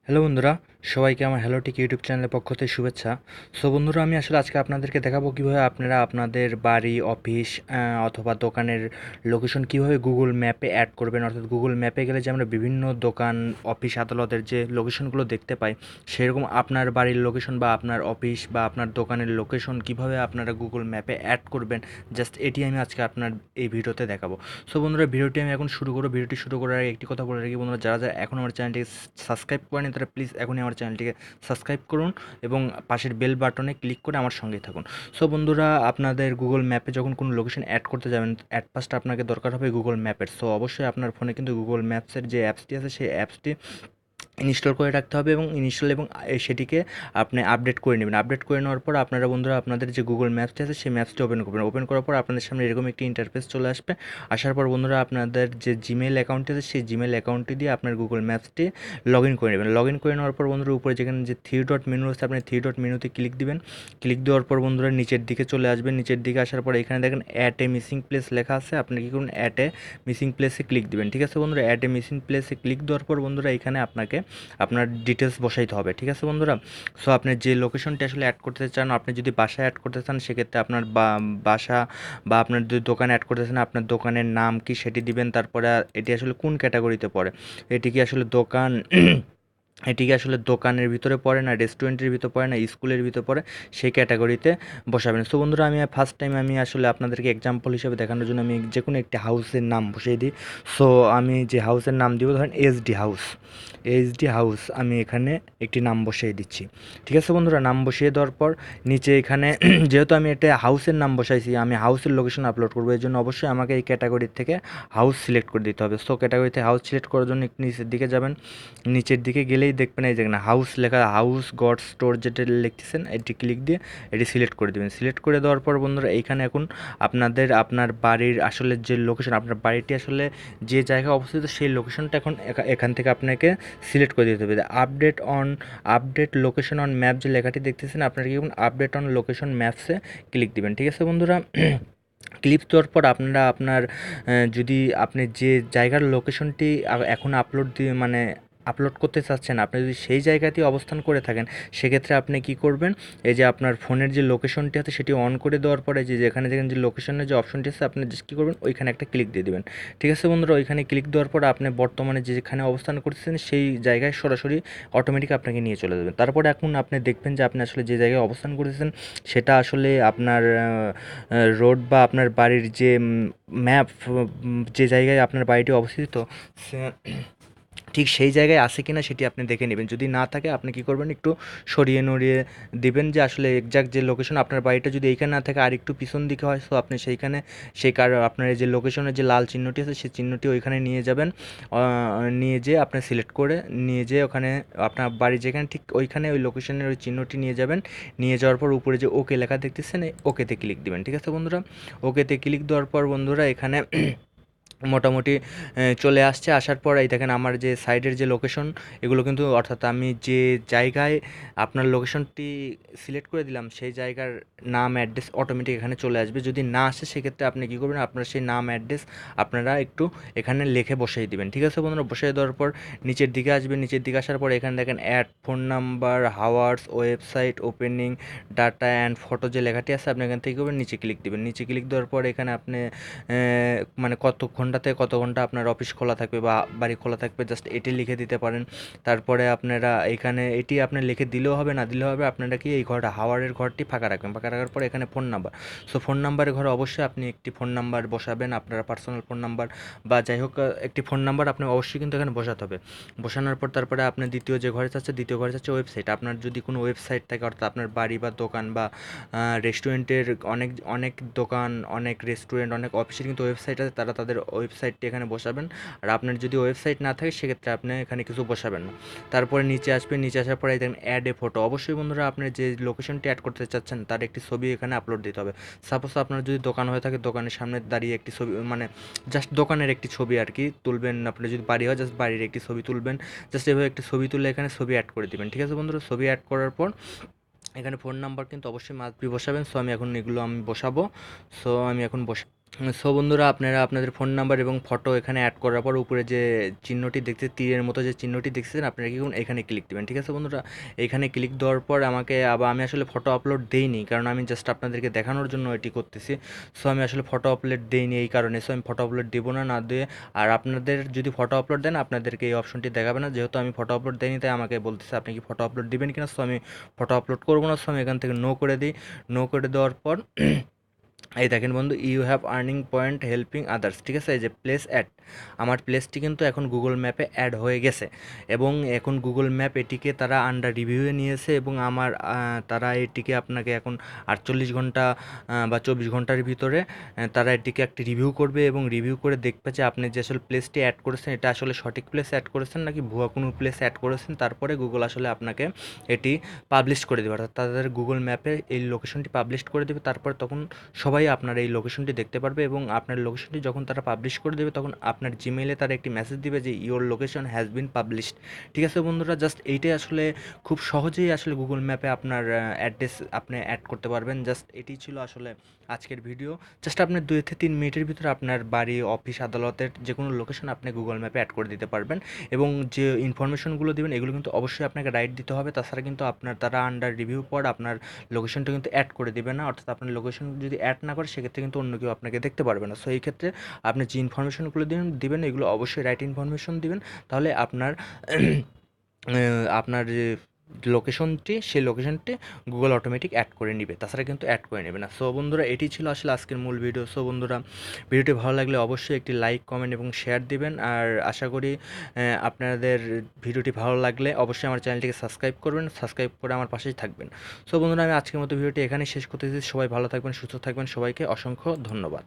Hello বন্ধুরা, সবাইকে আমার হ্যালো টেক ইউটিউব চ্যানেলের পক্ষ থেকে শুভেচ্ছা। সো বন্ধুরা, আমি আসলে আজকে আপনাদেরকে দেখাবো কীভাবে আপনারা আপনাদের বাড়ি, অফিস অথবা দোকানের লোকেশন কীভাবে গুগল ম্যাপে অ্যাড করবেন। অর্থাৎ গুগল ম্যাপে গেলে যে আমরা বিভিন্ন দোকান, অফিস, আদালতের যে লোকেশনগুলো দেখতে পাই, সেরকম আপনার বাড়ির লোকেশন বা আপনার অফিস বা আপনার দোকানের লোকেশন কীভাবে আপনারা গুগল ম্যাপে অ্যাড করবেন, জাস্ট এটি আমি আজকে আপনার এই ভিডিওতে দেখাবো। সো বন্ধুরা, ভিডিওটি আমি এখন শুরু করবো। ভিডিওটি শুরু করার আগে একটি কথা বলে রাখি বন্ধুরা, যারা যারা এখন আমার চ্যানেলটিকে সাবস্ক্রাইব করেনি তারা প্লিজ এখনই আমার চ্যানেলটিকে সাবস্ক্রাইব করুন এবং পাশের বেল বাটনে ক্লিক করে আমার সঙ্গেই থাকুন। সো বন্ধুরা, আপনাদের গুগল ম্যাপে যখন কোনো লোকেশন অ্যাড করতে যাবেন, অ্যাট ফার্স্ট আপনাকে দরকার হবে গুগল ম্যাপের। সো অবশ্যই আপনার ফোনে কিন্তু গুগল ম্যাপসের যে অ্যাপসটি আছে সেই অ্যাপসটি ইনস্টল করে রাখতে হবে এবং সেটিকে আপনি আপডেট করে নেবেন। আপডেট করে নেওয়ার পর আপনারা বন্ধুরা আপনাদের যে গুগল ম্যাপসটি আছে সেই ম্যাপসটি ওপেন করবেন। ওপেন করার পর আপনাদের সামনে এরকম একটি ইন্টারফেস চলে আসবে। আসার পর বন্ধুরা আপনাদের যে জিমেইল অ্যাকাউন্টটি আছে সেই জিমেইল অ্যাকাউন্টটি দিয়ে আপনার গুগল ম্যাপসটি লগ ইন করে নেবেন। লগ ইন করে নেওয়ার পর বন্ধুরা উপরে যেখানে যে থ্রি ডট মেনু আছে আপনি থ্রি ডট মেনুতে ক্লিক দিবেন। ক্লিক দেওয়ার পর বন্ধুরা নিচের দিকে চলে আসবেন। নিচের দিকে আসার পর এখানে দেখেন অ্যাট এ মিসিং প্লেস লেখা আছে। আপনি কী করুন, অ্যাট এ মিসিং প্লেসে ক্লিক দিবেন। ঠিক আছে বন্ধুরা, অ্যাট এ মিসিং প্লেসে ক্লিক দেওয়ার পর বন্ধুরা এখানে আপনাকে আপনার ডিটেলস বসাইতে হবে। ঠিক আছে বন্ধুরা, সো আপনি যে লোকেশনটি আসলে অ্যাড করতে চান, আপনি যদি বাসা অ্যাড করতে চান সেক্ষেত্রে আপনার বাসা বা আপনার যদি দোকান অ্যাড করতে চান আপনার দোকানের নাম কি সেটি দিবেন। তারপরে এটি আসলে কোন ক্যাটাগরিতে পড়ে, এটি কি আসলে দোকান এটি কি আসলে দোকানের ভিতরে পড়ে না রেস্টুরেন্টের ভিতরে পড়ে না স্কুলের ভিতরে পড়ে, সেই ক্যাটাগরিতে বসাবেন। সো বন্ধুরা, আমি ফার্স্ট টাইম আমি আসলে আপনাদেরকে এক্সাম্পল হিসেবে দেখানোর জন্য আমি যে কোনো একটি হাউসের নাম বসিয়ে দিই। সো আমি যে হাউসের নাম দিব ধরেন এইচডি হাউস। এইচডি হাউস আমি এখানে একটি নাম বসিয়ে দিচ্ছি। ঠিক আছে বন্ধুরা, নাম বসিয়ে দেওয়ার পর নিচে এখানে যেহেতু আমি এটা হাউসের নাম বসাইছি, আমি হাউসের লোকেশন আপলোড করবো, এর জন্য অবশ্যই আমাকে এই ক্যাটাগরির থেকে হাউস সিলেক্ট করে দিতে হবে। সো ক্যাটাগরি থেকে হাউস সিলেক্ট করার জন্য একটু নিচের দিকে যাবেন। নিচের দিকে গেলেই দেখবেন এই যেখানে হাউস লেখা, হাউস গড স্টোর যেটা লিখতেছেন এটি ক্লিক দিয়ে এটি সিলেক্ট করে দেবেন। সিলেক্ট করে দেওয়ার পর বন্ধুরা এইখানে এখন আপনার বাড়ির আসলে যে লোকেশন, আপনার বাড়িটি আসলে যে জায়গায় অবস্থিত সেই লোকেশনটা এখন এখান থেকে আপনাকে সিলেক্ট করে দিতে হবে। আপডেট লোকেশন অন ম্যাপ যে লেখাটি দেখতেছেন আপনারা কি আপডেট অন লোকেশন ম্যাপসে ক্লিক দিবেন। ঠিক আছে বন্ধুরা, ক্লিক দেওয়ার পর আপনারা যদি আপনি যে জায়গার লোকেশনটি এখন আপলোড করতে চাচ্ছেন, আপনি যদি সেই জায়গাতেই অবস্থান করে থাকেন সেক্ষেত্রে আপনি কি করবেন, এই যে আপনার ফোনের যে লোকেশনটি আছে সেটি অন করে দেওয়ার পরে যেখানে যে লোকেশনের যে অপশনটি আছে আপনি জাস্ট কী করবেন, ওইখানে একটা ক্লিক দিয়ে দেবেন। ঠিক আছে বন্ধুরা, ওইখানে ক্লিক দেওয়ার পর আপনি বর্তমানে যেখানে অবস্থান করতেছেন সেই জায়গায় সরাসরি অটোমেটিক আপনাকে নিয়ে চলে যাবেন। তারপরে এখন আপনি দেখবেন যে আপনি আসলে যে জায়গায় অবস্থান করতেছেন সেটা আসলে আপনার রোড বা আপনার বাড়ির যে ম্যাপ, যে জায়গায় আপনার বাড়িটি অবস্থিত ঠিক সেই জায়গায় আছে কিনা সেটি আপনি দেখে নেবেন। যদি না থাকে আপনি কী করবেন, একটু সরিয়ে নড়িয়ে দিবেন যে আসলে এক্সাক্ট যে লোকেশন আপনার বাড়িটা যদি এইখানে না থাকে আর একটু পিছন দিকে হয়, সো আপনি সেইখানে আপনার এই যে লোকেশনের যে লাল চিহ্নটি আছে সেই চিহ্নটি ওইখানে নিয়ে যাবেন। নিয়ে যেয়ে আপনি সিলেক্ট করে নিয়ে যেয়ে ওখানে আপনার বাড়ি যেখানে ঠিক ওইখানে ওই লোকেশনের ওই চিহ্নটি নিয়ে যাবেন। নিয়ে যাওয়ার পর উপরে যে ওকে লেখা দেখতেছেন এই ওকেতে ক্লিক দিবেন। ঠিক আছে বন্ধুরা, ওকেতে ক্লিক দেওয়ার পর বন্ধুরা এখানে মোটামুটি চলে আসছে। আসার পর এই দেখেন আমার যে সাইডের যে লোকেশন এগুলো কিন্তু, অর্থাৎ আমি যে জায়গায় আপনার লোকেশনটি সিলেক্ট করে দিলাম সেই জায়গার নাম অ্যাড্রেস অটোমেটিক এখানে চলে আসবে। যদি না আসে সেক্ষেত্রে আপনি কী করবেন, আপনার সেই নাম অ্যাড্রেস আপনারা একটু এখানে লিখে বসিয়ে দিবেন। ঠিক আছে বন্ধুরা, বসিয়ে দেওয়ার পর নিচের দিকে আসবেন। নিচের দিকে আসার পর এখানে দেখেন add phone number, hours, website opening, data and photo যে লেখাটি আছে আপনি এখান থেকে করবেন নিচে ক্লিক দিবেন। নিচে ক্লিক দেওয়ার পর এখানে আপনি কত ঘন্টা থেকে কত ঘন্টা আপনার অফিস খোলা থাকবে বা বাড়ি খোলা থাকবে জাস্ট এটি লিখে দিতে পারেন। তারপরে আপনারা এখানে এটি আপনি লিখে দিলেও হবে না দিলেও হবে, আপনারা কি এই হাওয়ারের ঘরটি ফাঁকা রাখবেন। ফাঁকা রাখার পর এখানে ফোন নাম্বার, সো ফোন নাম্বারের ঘরে অবশ্যই আপনি একটি ফোন নাম্বার বসাবেন, আপনার পার্সোনাল ফোন নাম্বার বা যাই হোক একটি ফোন নাম্বার আপনি অবশ্যই কিন্তু এখানে বসাতে হবে। বসানোর পর তারপরে আপনি দ্বিতীয় ঘরে চাচ্ছে ওয়েবসাইট। আপনার যদি কোনো ওয়েবসাইট থাকে, অর্থাৎ আপনার বাড়ি বা দোকান বা রেস্টুরেন্টের অনেক অনেক দোকান, অনেক রেস্টুরেন্ট, অনেক অফিসের কিন্তু ওয়েবসাইট আছে, তারা তাদের ওয়েবসাইটটি এখানে বসাবেন। আর আপনার যদি ওয়েবসাইট না থাকে সেক্ষেত্রে আপনি এখানে কিছু বসাবেন না। তারপরে নিচে আসবেন, নিচে আসার পরে দেখেন অ্যাড এ ফটো। অবশ্যই বন্ধুরা আপনার যে লোকেশনটি অ্যাড করতে চাচ্ছেন তার একটি ছবি এখানে আপলোড দিতে হবে। সাপোজ আপনার যদি দোকান হয়ে থাকে দোকানের সামনে দাঁড়িয়ে একটি ছবি, জাস্ট দোকানের একটি ছবি আর কি তুলবেন। আপনি যদি বাড়ি হয় জাস্ট বাড়ির একটি ছবি তুলবেন। জাস্ট এভাবে একটি ছবি তুলে এখানে ছবি অ্যাড করে দিবেন। ঠিক আছে বন্ধুরা, ছবি অ্যাড করার পর এখানে ফোন নাম্বার কিন্তু অবশ্যই মাস্ট বি বসাবেন। সো আমি এখন এগুলো বসাবো। সো আমি এখন সো বন্ধুরা, আপনারা আপনাদের ফোন নাম্বার এবং ফটো এখানে অ্যাড করার পর উপরে যে চিহ্নটি দেখতে তীরের মতো যে চিহ্নটি দেখছেন, আপনারা কি করুন, এখানে ক্লিক দেবেন। ঠিক আছে বন্ধুরা, এখানে ক্লিক দেওয়ার পর আমি আসলে ফটো আপলোড দেইনি, কারণ আমি জাস্ট আপনাদেরকে দেখানোর জন্য এটি করতেছি। সো আমি আসলে ফটো আপলোড দেইনি এই কারণে। সো আমি ফটো আপলোড দেবো না, না দিয়ে আর আপনাদের যদি ফটো আপলোড দেন আপনাদেরকে এই অপশনটি দেখাবে না। যেহেতু আমি ফটো আপলোড দেইনি তাই আমাকে বলতেছে আপনি কি ফটো আপলোড দিবেন কিনা। সো আমি ফটো আপলোড করবো না। সো আমি এখান থেকে নো করে দিই। নো করে দেওয়ার পর এই দেখেন বন্ধু, you have earning point helping others, ঠিক আছে। এই যে প্লেস অ্যাড, আমার প্লেসটি কিন্তু এখন গুগল ম্যাপে অ্যাড হয়ে গেছে এবং এখন গুগল ম্যাপ এটিকে তারা আন্ডার রিভিউয়ে নিয়েছে এবং তারা এটিকে আপনাকে এখন 48 ঘন্টা বা 24 ঘন্টার ভিতরে তারা এটিকে একটি রিভিউ করবে এবং রিভিউ করে দেখবে যে আপনি যে আসলে প্লেসটি অ্যাড করেছেন এটা আসলে সঠিক প্লেস অ্যাড করেছেন নাকি ভুয়া কোনো প্লেস অ্যাড করেছেন। তারপরে গুগল আসলে আপনাকে এটি পাবলিশ করে দেবে, অর্থাৎ তাদের গুগল ম্যাপে এই লোকেশনটি পাবলিশ করে দেবে। তারপর তখন সবাই আপনার এই লোকেশনটি দেখতে পারবে এবং আপনার লোকেশনটি যখন তারা পাবলিশ করে দেবে তখন আপনার জিমেইলে তারা একটি মেসেজ দিবে যে your location has been published. ঠিক আছে বন্ধুরা, জাস্ট এইটাই আসলে খুব সহজেই আসলে গুগল ম্যাপে আপনার অ্যাড্রেস আপনি অ্যাড করতে পারবেন। জাস্ট এটি ছিল আসলে আজকের ভিডিও। জাস্ট আপনি 2 থেকে 3 মিনিটের ভিতরে আপনার বাড়ি, অফিস, আদালতের যে কোনো লোকেশন আপনি গুগল ম্যাপে অ্যাড করে দিতে পারবেন এবং যে ইনফরমেশনগুলো দেবেন এগুলো কিন্তু অবশ্যই আপনাকে রাইট দিতে হবে। তাছাড়া কিন্তু তারা আন্ডার রিভিউ পর আপনার লোকেশনটা কিন্তু অ্যাড করে দেবে না, অর্থাৎ আপনার লোকেশন যদি অ্যাড না করে সেক্ষেত্রে কিন্তু অন্য কেউ আপনাকে দেখতে পারবে না। সো এই ক্ষেত্রে আপনি যে ইনফরমেশনগুলো দিবেন এগুলো অবশ্যই রাইট ইনফরমেশন দিবেন, তাহলে আপনার যে লোকেশনটি সেই লোকেশনটি গুগল অটোমেটিক অ্যাড করে নিবে, তাছাড়া কিন্তু অ্যাড করে নেবে না। সো বন্ধুরা, এটি ছিল আসলে আজকের মূল ভিডিও। সো বন্ধুরা, ভিডিওটি ভালো লাগলে অবশ্যই একটি লাইক, কমেন্ট এবং শেয়ার দিবেন। আর আশা করি আপনাদের ভিডিওটি ভালো লাগলে অবশ্যই আমার চ্যানেলটিকে সাবস্ক্রাইব করবেন, সাবস্ক্রাইব করে আমার পাশেই থাকবেন। সো বন্ধুরা, আমি আজকের মতো ভিডিওটি এখানেই শেষ করতেছি। সবাই ভালো থাকবেন, সুস্থ থাকবেন, সবাইকে অসংখ্য ধন্যবাদ।